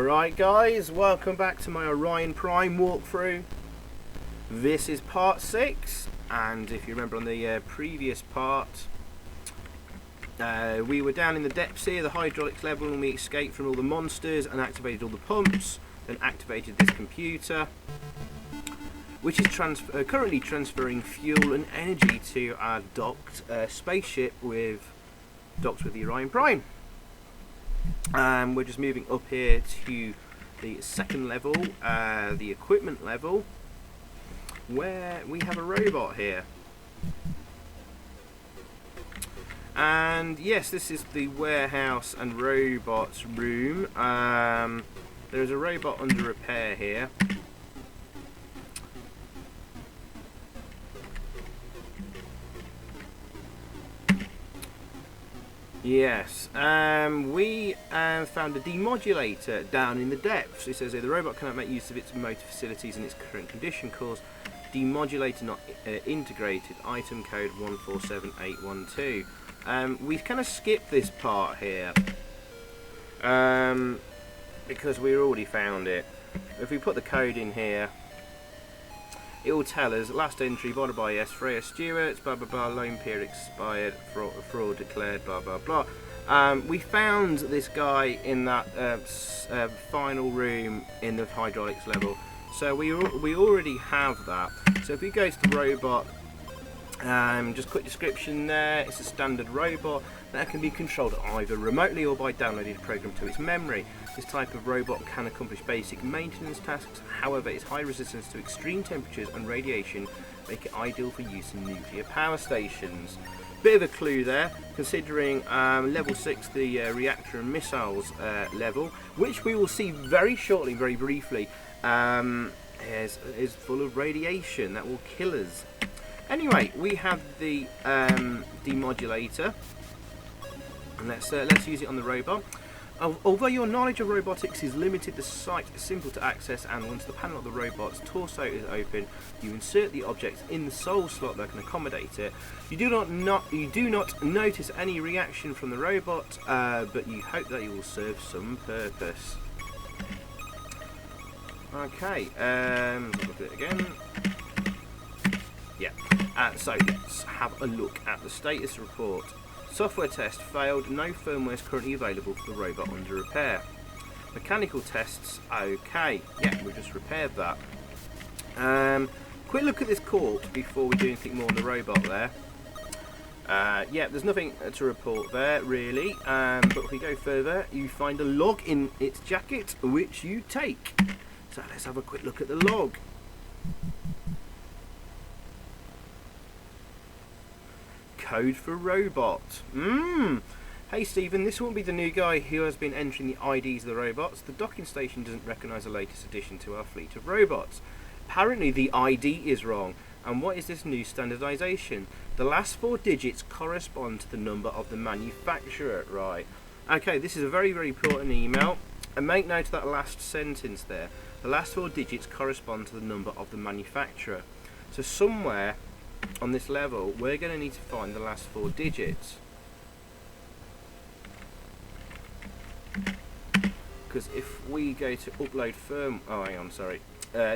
Alright guys, welcome back to my Orion Prime walkthrough. This is part 6, and if you remember on the previous part, we were down in the depths here, the hydraulics level, and we escaped from all the monsters and activated all the pumps, then activated this computer, which is currently transferring fuel and energy to our docked spaceship docked with the Orion Prime. We're just moving up here to the second level, the equipment level, where we have a robot here. And yes, this is the warehouse and robots room. There is a robot under repair here. Yes, we found a demodulator down in the depths. It says here the robot cannot make use of its motor facilities in its current condition. Cause demodulator not integrated. Item code 147812. We've kind of skipped this part here because we already found it. If we put the code in here, it will tell us last entry, bought by S. Freya Stewart, blah blah blah, loan period expired, fraud declared, blah blah blah. We found this guy in that final room in the hydraulics level, so we already have that. So if we go to the robot, just quick description there, it's a standard robot that can be controlled either remotely or by downloading a program to its memory. This type of robot can accomplish basic maintenance tasks, however its high resistance to extreme temperatures and radiation make it ideal for use in nuclear power stations. Bit of a clue there, considering level 6, the reactor and missiles level, which we will see very shortly, very briefly, is full of radiation that will kill us. Anyway, we have the demodulator, and let's use it on the robot. Although your knowledge of robotics is limited, the site is simple to access, and once the panel of the robot's torso is open, you insert the object in the soul slot that can accommodate it. You do not notice any reaction from the robot, but you hope that it will serve some purpose. Okay, let's look at it again. Yeah, so let's have a look at the status report. Software test failed, no firmware is currently available for the robot under repair. Mechanical tests, okay, yeah, we just repaired that. Quick look at this corpse before we do anything more on the robot there. Yeah, there's nothing to report there really, but if we go further, you find a log in its jacket, which you take. So let's have a quick look at the log. Code for robot. Hey Stephen, this won't be the new guy who has been entering the IDs of the robots. The docking station doesn't recognise the latest addition to our fleet of robots. Apparently the ID is wrong. And what is this new standardisation? The last 4 digits correspond to the number of the manufacturer, right? Okay, this is a very, very important email. And make note of that last sentence there. The last 4 digits correspond to the number of the manufacturer. So somewhere on this level, we're going to need to find the last 4 digits. Because if we go to upload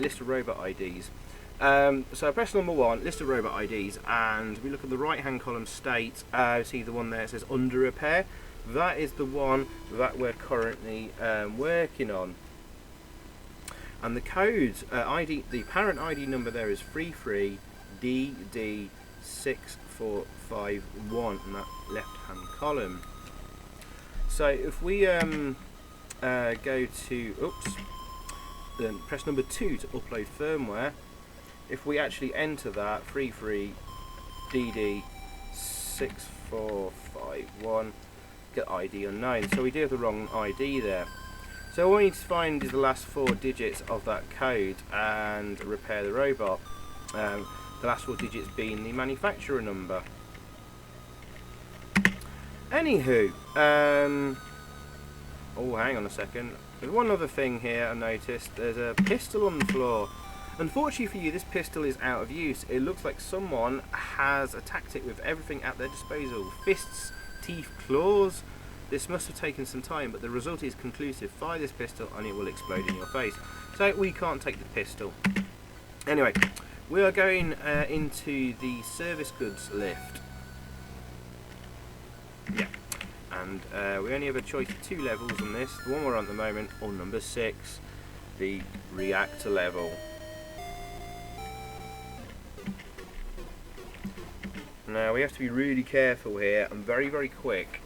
list of robot IDs. So I press number 1, list of robot IDs, and we look at the right hand column, state, see the one there that says under repair. That is the one that we're currently working on. And the code, the parent ID number there is 33DD6451 in that left hand column. So if we go to, then press number 2 to upload firmware, if we actually enter that 33DD6451, get ID unknown, so we do have the wrong ID there. So all we need to find is the last 4 digits of that code and repair the robot. The last 4 digits being the manufacturer number. Anywho, oh, hang on a second. There's one other thing here I noticed. There's a pistol on the floor. Unfortunately for you, this pistol is out of use. It looks like someone has attacked it with everything at their disposal. Fists, teeth, claws. This must have taken some time, but the result is conclusive. Fire this pistol and it will explode in your face. So we can't take the pistol. Anyway, we are going into the service goods lift. Yeah. And we only have a choice of 2 levels on this. The one we're on at the moment, or number 6, the reactor level. Now we have to be really careful here and very, very quick.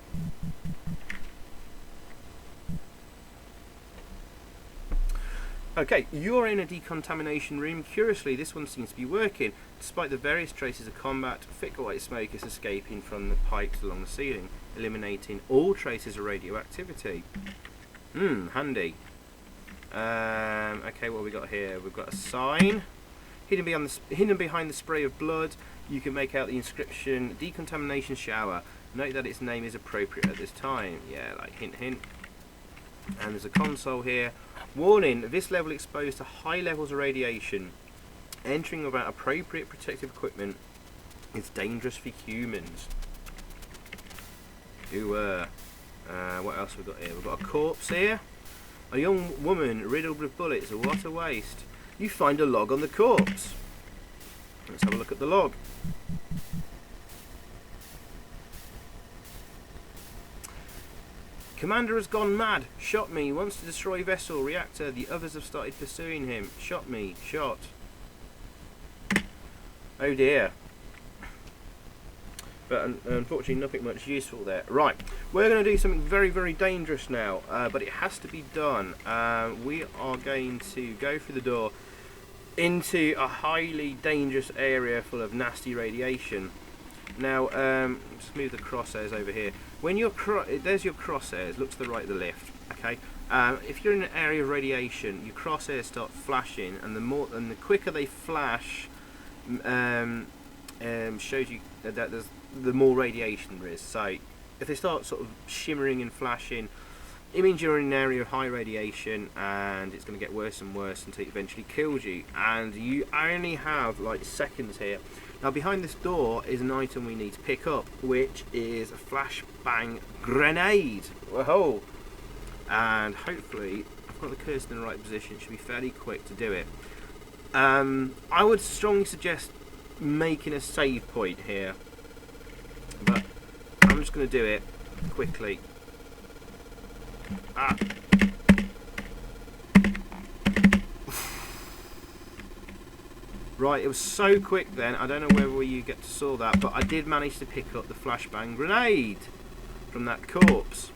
Okay, you're in a decontamination room. Curiously, this one seems to be working. Despite the various traces of combat, thick white smoke is escaping from the pipes along the ceiling, eliminating all traces of radioactivity. Handy. Okay, what have we got here? We've got a sign. Hidden behind the spray of blood, you can make out the inscription, decontamination shower. Note that its name is appropriate at this time. Yeah, like hint hint. And there's a console here. Warning, this level exposed to high levels of radiation. Entering without appropriate protective equipment is dangerous for humans. What else have we got here? We've got a corpse here. A young woman riddled with bullets. What a waste. You find a log on the corpse. Let's have a look at the log. Commander has gone mad. Shot me. Wants to destroy vessel. Reactor. The others have started pursuing him. Shot me. Shot. Oh dear. But unfortunately nothing much useful there. Right. We're going to do something very, very dangerous now. But it has to be done. We are going to go through the door into a highly dangerous area full of nasty radiation. Now, let's move the crosshairs over here. When you're there's your crosshairs. Look to the right of the lift. Okay. If you're in an area of radiation, your crosshairs start flashing, and the quicker they flash, shows you that the more radiation there is. So, if they start sort of shimmering and flashing, it means you're in an area of high radiation, and it's going to get worse and worse until it eventually kills you. And you only have like seconds here. Now behind this door is an item we need to pick up, which is a flashbang grenade. Whoa! And hopefully I've got the cursor in the right position. It should be fairly quick to do it. I would strongly suggest making a save point here, but I'm just going to do it quickly. Right, it was so quick then, I don't know whether you get to saw that, but I did manage to pick up the flashbang grenade from that corpse.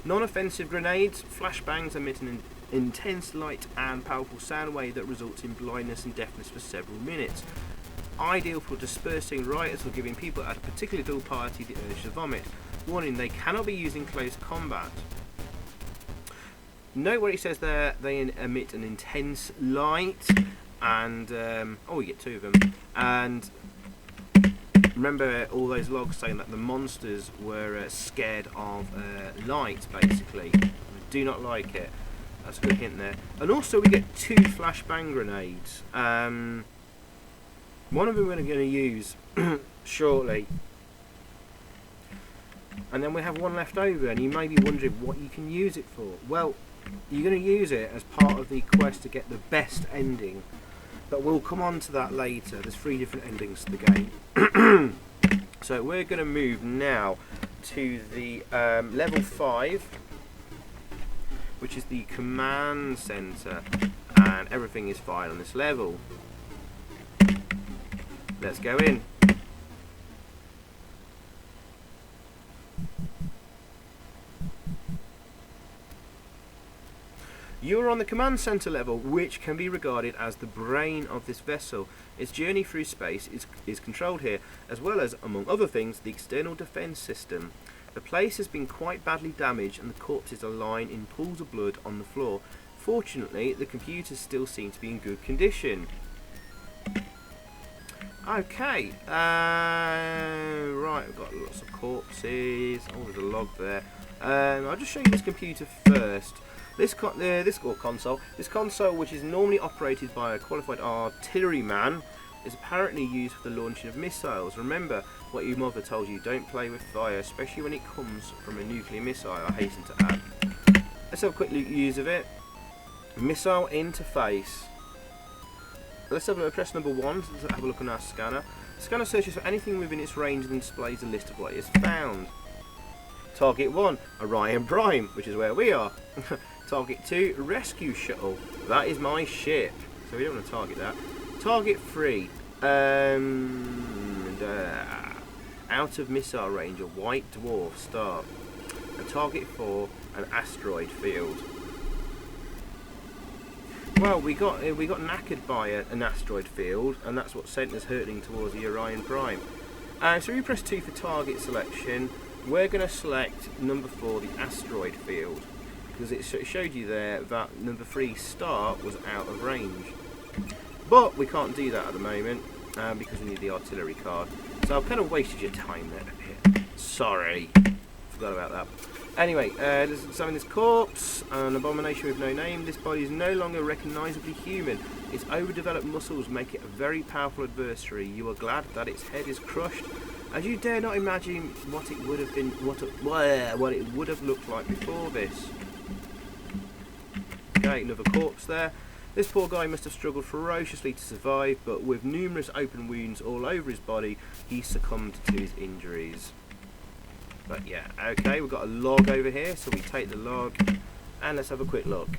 Non-offensive grenades, flashbangs emit an intense light and powerful sound wave that results in blindness and deafness for several minutes. Ideal for dispersing rioters or giving people at a particularly dull party the urge to vomit. Warning, they cannot be used in close combat. Note what it says there, they emit an intense light, and we get 2 of them. And remember all those logs saying that the monsters were scared of light, basically. I do not like it. That's a good hint there. And also we get 2 flashbang grenades. One of them we're going to use shortly. And then we have one left over, and you may be wondering what you can use it for. Well, you're going to use it as part of the quest to get the best ending, but we'll come on to that later. There's 3 different endings to the game. So we're going to move now to the level 5, which is the command center, and everything is fine on this level. Let's go in. You are on the command center level, which can be regarded as the brain of this vessel. Its journey through space is controlled here, as well as, among other things, the external defense system. The place has been quite badly damaged, and the corpses are lying in pools of blood on the floor. Fortunately, the computers still seem to be in good condition. Okay, right, we've got lots of corpses. Oh, there's a log there. I'll just show you this computer first. This console, which is normally operated by a qualified artilleryman, is apparently used for the launching of missiles. Remember what your mother told you, don't play with fire, especially when it comes from a nuclear missile, I hasten to add. Let's have a quick use of it. Missile interface. Let's have a press number 1, let's have a look on our scanner. The scanner searches for anything within its range and displays a list of what it has found. Target 1, Orion Prime, which is where we are. Target 2, Rescue Shuttle. That is my ship, so we don't want to target that. Target 3, out of missile range, a white dwarf star. And target 4, an asteroid field. Well, we got knackered by an asteroid field, and that's what sent us hurtling towards the Orion Prime. So we press 2 for target selection. We're going to select number 4, the asteroid field, because it showed you there that number 3 star was out of range. But we can't do that at the moment because we need the artillery card. So I've kind of wasted your time there a bit. Sorry, forgot about that. Anyway, let's examine this corpse. An abomination with no name. This body is no longer recognisably human. Its overdeveloped muscles make it a very powerful adversary. You are glad that its head is crushed, as you dare not imagine what it would have been, what it would have looked like before this. Okay, another corpse there. This poor guy must have struggled ferociously to survive, but with numerous open wounds all over his body, he succumbed to his injuries. But yeah, okay, we've got a log over here, so we take the log, and let's have a quick look.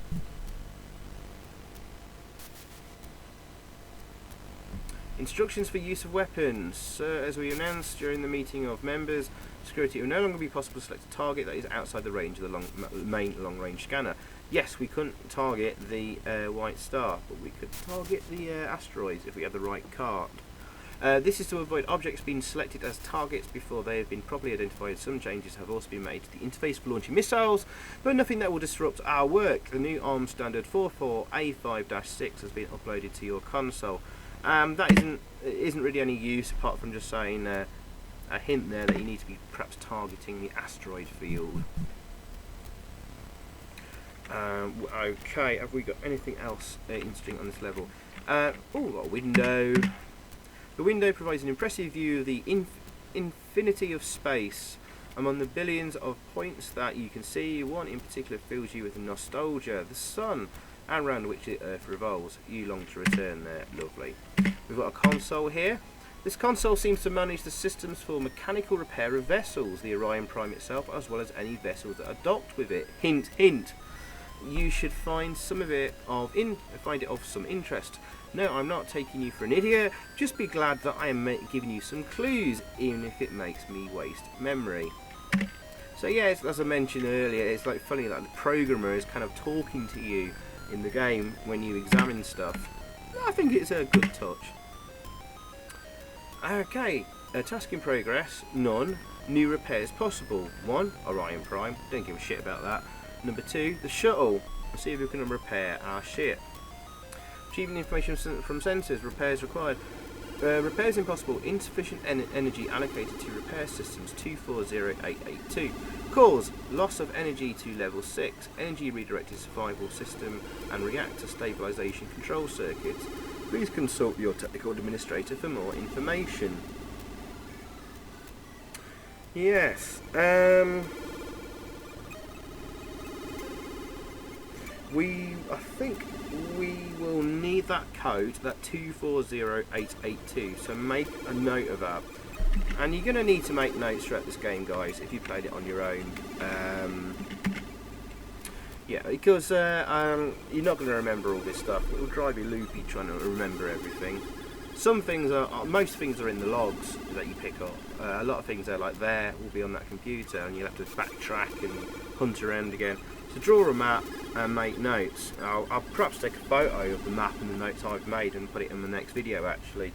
Instructions for use of weapons. As we announced during the meeting of members, security, it will no longer be possible to select a target that is outside the range of the main long-range scanner. Yes, we couldn't target the white star, but we could target the asteroids if we had the right card. This is to avoid objects being selected as targets before they have been properly identified. Some changes have also been made to the interface for launching missiles, but nothing that will disrupt our work. The new ARMS standard 44A5-6 has been uploaded to your console. That isn't really any use apart from just saying a hint there that you need to be perhaps targeting the asteroid field. Okay, have we got anything else interesting on this level? Oh, a window. The window provides an impressive view of the infinity of space. Among the billions of points that you can see, one in particular fills you with nostalgia, the sun, and around which the Earth revolves. You long to return there. Lovely. We've got a console here. This console seems to manage the systems for mechanical repair of vessels, the Orion Prime itself, as well as any vessels that are docked with it. Hint, hint. You should find it of some interest. No, I'm not taking you for an idiot. Just be glad that I am giving you some clues, even if it makes me waste memory. So yeah, as I mentioned earlier, it's like funny that the programmer is kind of talking to you in the game when you examine stuff. I think it's a good touch. Okay, task in progress, none. New repairs possible. 1, Orion Prime, don't give a shit about that. Number 2, the shuttle. Let's see if we can repair our ship. Achieving information from sensors, repairs required. Repairs impossible, insufficient energy allocated to repair systems 240882. Cause, loss of energy to level 6, energy redirected survival system and reactor stabilization control circuits. Please consult your technical administrator for more information. Yes, I think we will need that code, that 240882, so make a note of that. And you're going to need to make notes throughout this game, guys, if you played it on your own. Yeah, because you're not going to remember all this stuff. It will drive you loopy trying to remember everything. Most things are in the logs that you pick up. A lot of things are like there will be on that computer, and you'll have to backtrack and hunt around again. So draw a map and make notes. I'll perhaps take a photo of the map and the notes I've made and put it in the next video actually.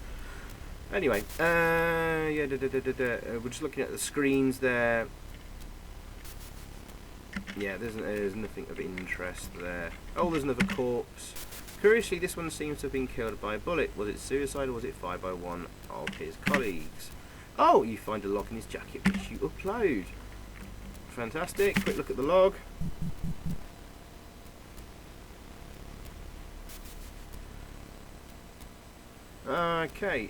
Anyway, yeah, we're just looking at the screens there. Yeah, there's nothing of interest there. Oh, there's another corpse. Curiously, this one seems to have been killed by a bullet. Was it suicide or was it fired by one of his colleagues? Oh, you find a log in his jacket which you upload. Fantastic. Quick look at the log. Okay,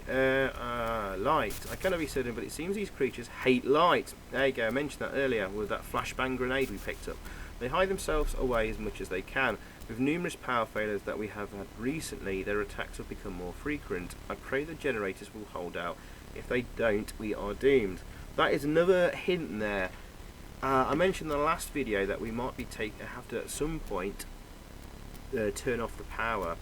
light. I cannot be certain, but it seems these creatures hate light. There you go, I mentioned that earlier with that flashbang grenade we picked up. They hide themselves away as much as they can. With numerous power failures that we have had recently, their attacks have become more frequent. I pray the generators will hold out. If they don't, we are doomed. That is another hint there. I mentioned in the last video that we might be have to at some point turn off the power.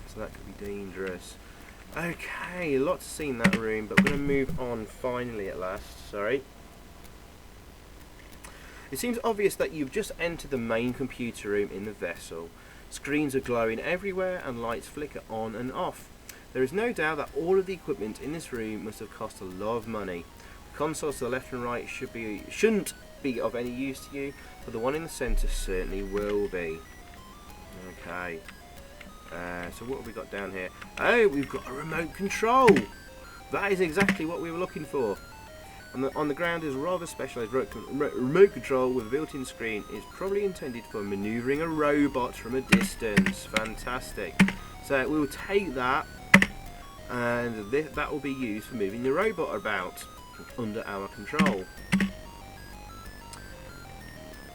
So that could be dangerous. Okay, a lot to see in that room, but we're going to move on finally at last. Sorry. It seems obvious that you've just entered the main computer room in the vessel. Screens are glowing everywhere and lights flicker on and off. There is no doubt that all of the equipment in this room must have cost a lot of money. The consoles to the left and right shouldn't be of any use to you, but the one in the centre certainly will be. Okay. So what have we got down here? Oh, we've got a remote control! That is exactly what we were looking for. On the ground is a rather specialised remote control with a built-in screen. It's probably intended for manoeuvring a robot from a distance. Fantastic. So we will take that, and that will be used for moving the robot about under our control.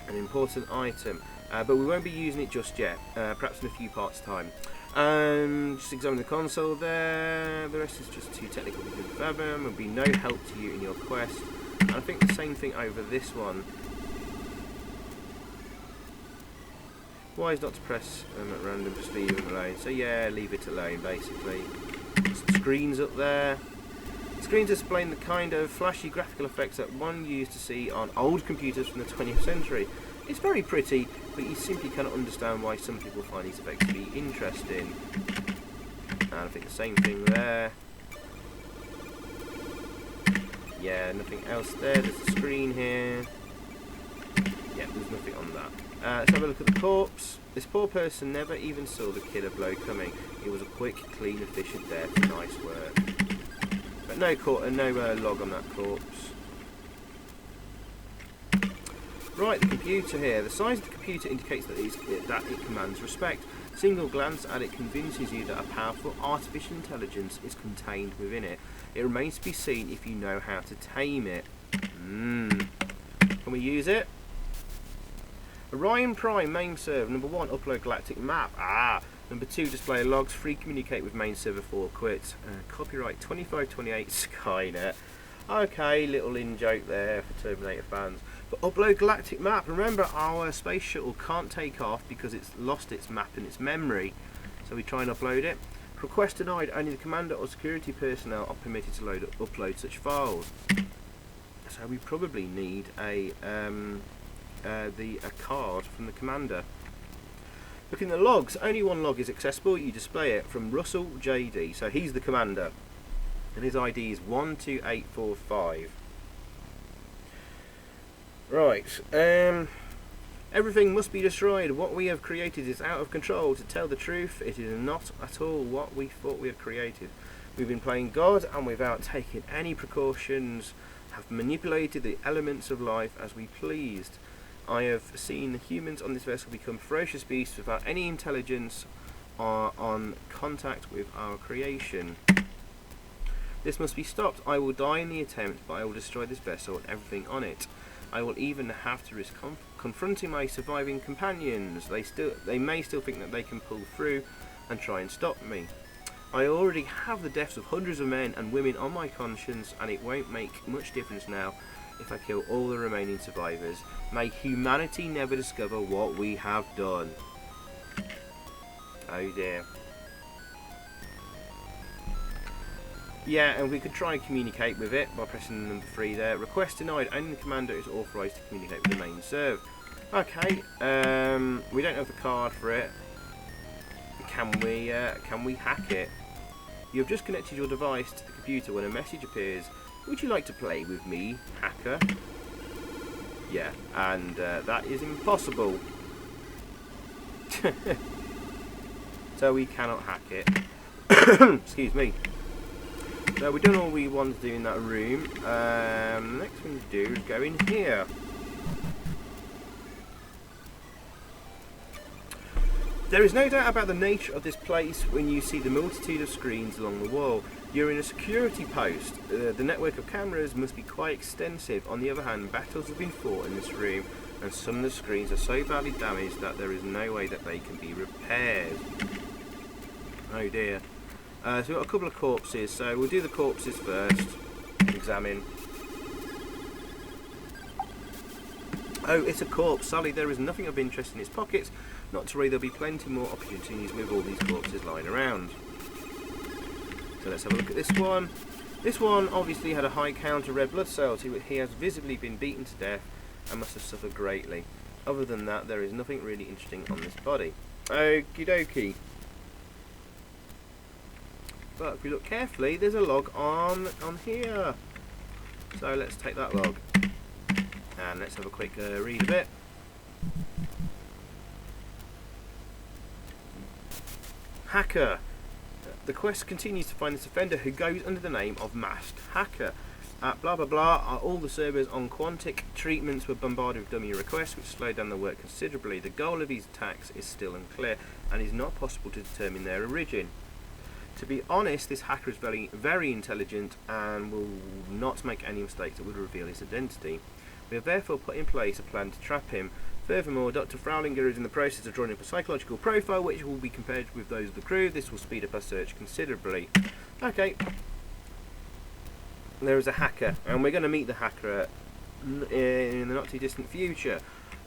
An important item, but we won't be using it just yet. Perhaps in a few parts' time. Just examine the console there. The rest is just too technical to fathom. Will be no help to you in your quest. And I think the same thing over this one. Wise not to press at random, just leave it alone. So yeah, leave it alone basically. Some screens up there. Screens displaying the kind of flashy graphical effects that one used to see on old computers from the 20th century. It's very pretty, but you simply cannot understand why some people find these effects to be interesting. And I think the same thing there. Yeah, nothing else there. There's a screen here. Yeah, there's nothing on that. Let's have a look at the corpse. This poor person never even saw the killer blow coming. It was a quick, clean, efficient death. Nice work. But no log on that corpse. Right, the computer here. The size of the computer indicates that it commands respect. A single glance at it convinces you that a powerful artificial intelligence is contained within it. It remains to be seen if you know how to tame it. Can we use it? Orion Prime main server. Number 1, upload galactic map. Number 2, display logs. 3, communicate with main server. 4, quit. Copyright 2528 Skynet. Okay, little in-joke there for Terminator fans. But upload galactic map. Remember, our space shuttle can't take off because it's lost its map and its memory. So we try and upload it. Request denied. Only the commander or security personnel are permitted to upload such files. So we probably need a card from the commander. Look in the logs. Only one log is accessible. You display it from Russell JD. So he's the commander, and his ID is 12845. Right. Everything must be destroyed. What we have created is out of control. To tell the truth, it is not at all what we thought we had created. We've been playing God, and without taking any precautions, have manipulated the elements of life as we pleased. I have seen the humans on this vessel become ferocious beasts without any intelligence or on contact with our creation. This must be stopped. I will die in the attempt, but I will destroy this vessel and everything on it. I will even have to risk confronting my surviving companions. They may still think that they can pull through and try and stop me. I already have the deaths of hundreds of men and women on my conscience, and it won't make much difference now if I kill all the remaining survivors. May humanity never discover what we have done. Oh dear. Yeah, and we could try and communicate with it by pressing number 3 there. Request denied. Only the commander is authorised to communicate with the main serve. Okay, we don't have the card for it. Can we hack it? You have just connected your device to the computer when a message appears. Would you like to play with me, hacker? Yeah, and that is impossible. So we cannot hack it. Excuse me. So we've done all we want to do in that room. The next thing to do is go in here. There is no doubt about the nature of this place when you see the multitude of screens along the wall. You're in a security post. The network of cameras must be quite extensive. On the other hand, battles have been fought in this room, and some of the screens are so badly damaged that there is no way that they can be repaired. Oh dear. So we've got a couple of corpses, so we'll do the corpses first. Examine. Oh, it's a corpse. Sadly, there is nothing of interest in its pockets. Not to worry, there'll be plenty more opportunities with all these corpses lying around. So let's have a look at this one. This one obviously had a high count of red blood cells. He has visibly been beaten to death and must have suffered greatly. Other than that, there is nothing really interesting on this body. Okie dokie. But if we look carefully, there's a log on here. So let's take that log. And let's have a quick read of it. Hacker. The quest continues to find this offender who goes under the name of Masked Hacker. At blah blah blah, all the servers on Quantic treatments were bombarded with dummy requests which slowed down the work considerably. The goal of these attacks is still unclear and is not possible to determine their origin. To be honest, this hacker is very, very intelligent and will not make any mistakes that would reveal his identity. We have therefore put in place a plan to trap him. Furthermore, Dr. Fraulinger is in the process of drawing up a psychological profile which will be compared with those of the crew. This will speed up our search considerably. Okay. There is a hacker, and we're going to meet the hacker in the not too distant future.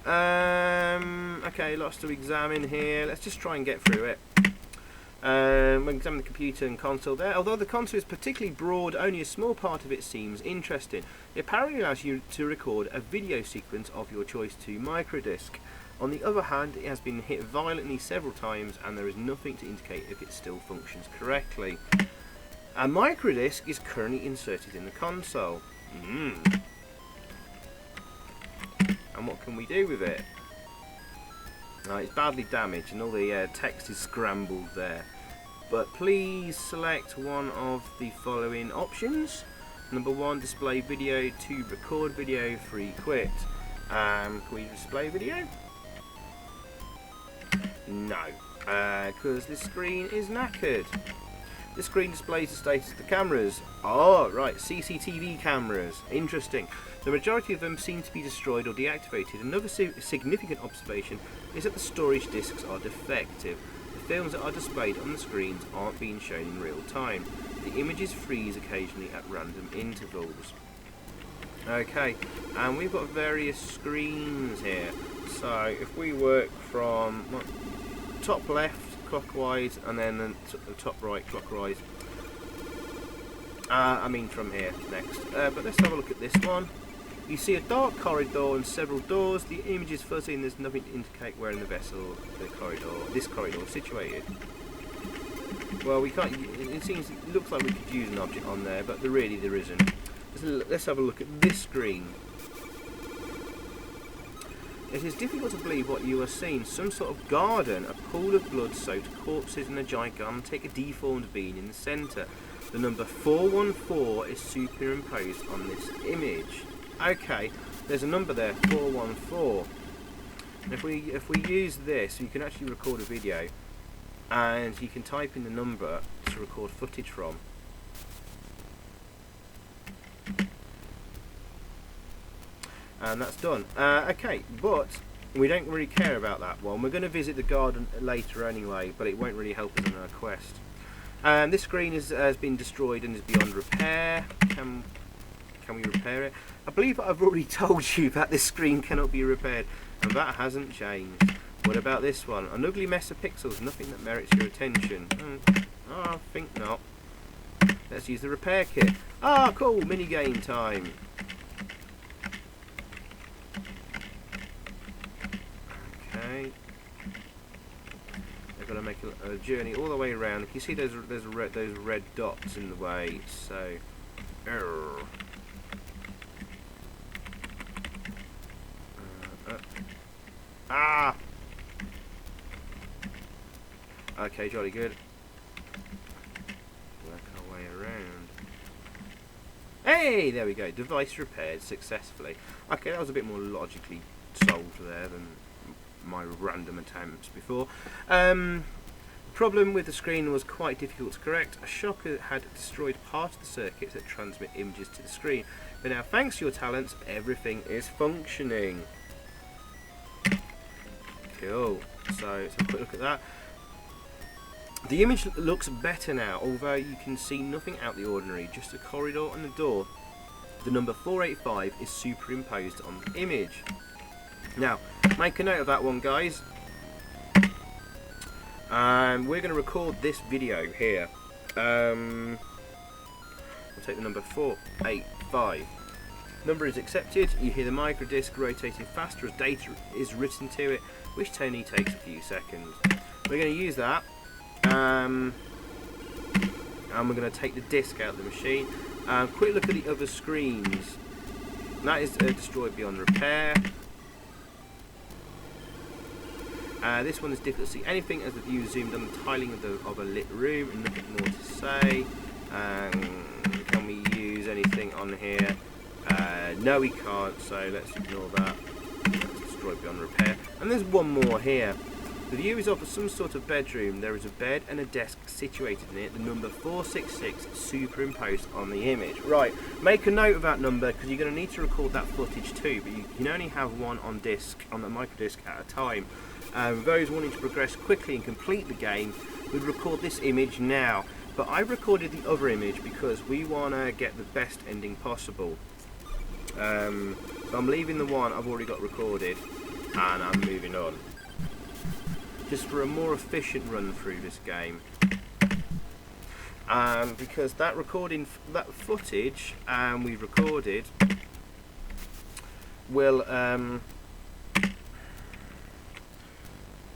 Okay, lots to examine here. Let's just try and get through it. We'll examine the computer and console there. Although the console is particularly broad, only a small part of it seems interesting. It apparently allows you to record a video sequence of your choice to microdisc. On the other hand, it has been hit violently several times and there is nothing to indicate if it still functions correctly. A microdisc is currently inserted in the console. And what can we do with it? It's badly damaged and all the text is scrambled there. But please select one of the following options. Number 1, display video. 2, record video. 3, quit. Can we display video? No, because this screen is knackered. This screen displays the status of the cameras. Oh, right, CCTV cameras. Interesting. The majority of them seem to be destroyed or deactivated. Another significant observation is that the storage discs are defective. The films that are displayed on the screens aren't being shown in real time. The images freeze occasionally at random intervals. Okay, and we've got various screens here. So if we work from top left clockwise and then the top right clockwise. I mean from here next. But let's have a look at this one. You see a dark corridor and several doors. The image is fuzzy and there's nothing to indicate where in the vessel this corridor is situated. Well, we can't. It looks like we could use an object on there, but there isn't. Let's have a look at this screen. It is difficult to believe what you are seeing. Some sort of garden, a pool of blood-soaked corpses and a gigantic deformed being in the centre. The number 414 is superimposed on this image. Okay, there's a number there, 414. And if we use this, you can actually record a video, and you can type in the number to record footage from. And that's done. Okay, but we don't really care about that one. We're going to visit the garden later anyway, but it won't really help us in our quest. This screen has been destroyed and is beyond repair. Can we repair it? I believe I've already told you that this screen cannot be repaired, and that hasn't changed. What about this one? An ugly mess of pixels, nothing that merits your attention. I think not. Let's use the repair kit. Ah, cool, minigame time. Okay. They've got to make a journey all the way around. You can see those red dots in the way, so... Okay, jolly good. Work our way around. Hey, there we go. Device repaired successfully. Okay, that was a bit more logically solved there than my random attempts before. Problem with the screen was quite difficult to correct. A shocker had destroyed part of the circuits that transmit images to the screen. But now, thanks to your talents, everything is functioning. Cool. So let's have a quick look at that. The image looks better now, although you can see nothing out the ordinary, just a corridor and a door. The number 485 is superimposed on the image. Now, make a note of that one, guys. We're going to record this video here. We'll take the number 485. Number is accepted. You hear the micro disc rotating faster as data is written to it, which only takes a few seconds. We're going to use that. And we're going to take the disc out of the machine. Quick look at the other screens. That is destroyed beyond repair. This one is difficult to see anything as the view is zoomed on the tiling of a lit room, and nothing more to say. Can we use anything on here? No, we can't, so let's ignore that. It's destroyed beyond repair. And there's one more here. The view is of some sort of bedroom. There is a bed and a desk situated in it. The number 466 superimposed on the image. Right, make a note of that number because you're going to need to record that footage too, but you can only have one on disc, on the micro disc at a time. Those wanting to progress quickly and complete the game would record this image now. But I recorded the other image because we want to get the best ending possible. So I'm leaving the one I've already got recorded and I'm moving on. Just for a more efficient run through this game. Because that footage we recorded will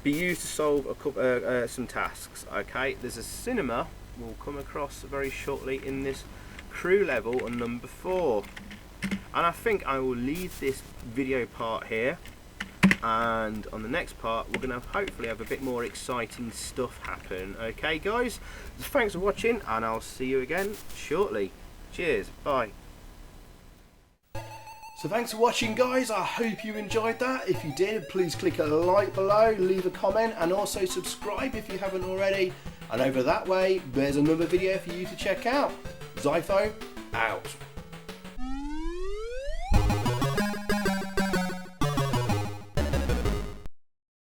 be used to solve some tasks. Okay, there's a cinema we'll come across very shortly in this crew level on number 4, and I think I will leave this video part here, and on the next part we're going to hopefully have a bit more exciting stuff happen. Okay guys, thanks for watching and I'll see you again shortly. Cheers, bye. So thanks for watching guys, I hope you enjoyed that. If you did, please click a like below, leave a comment and also subscribe if you haven't already. And over that way, there's another video for you to check out. Zypho, out.